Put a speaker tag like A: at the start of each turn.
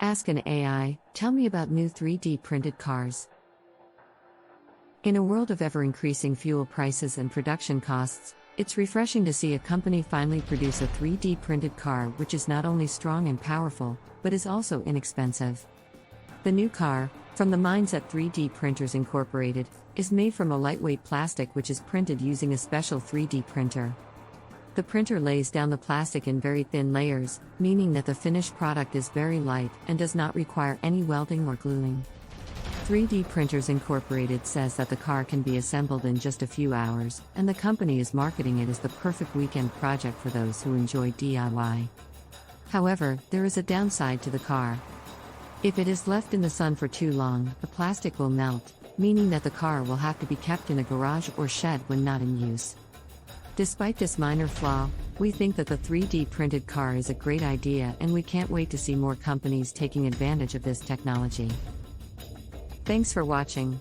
A: Ask an AI, tell me about new 3D printed cars. In a world of ever-increasing fuel prices and production costs, it's refreshing to see a company finally produce a 3D printed car which is not only strong and powerful, but is also inexpensive. The new car, from the minds at 3D Printers Incorporated, is made from a lightweight plastic which is printed using a special 3D printer. The printer lays down the plastic in very thin layers, meaning that the finished product is very light and does not require any welding or gluing. 3D Printers Incorporated says that the car can be assembled in just a few hours, and the company is marketing it as the perfect weekend project for those who enjoy DIY. However, there is a downside to the car. If it is left in the sun for too long, the plastic will melt, meaning that the car will have to be kept in a garage or shed when not in use. Despite this minor flaw, we think that the 3D printed car is a great idea and we can't wait to see more companies taking advantage of this technology. Thanks for watching.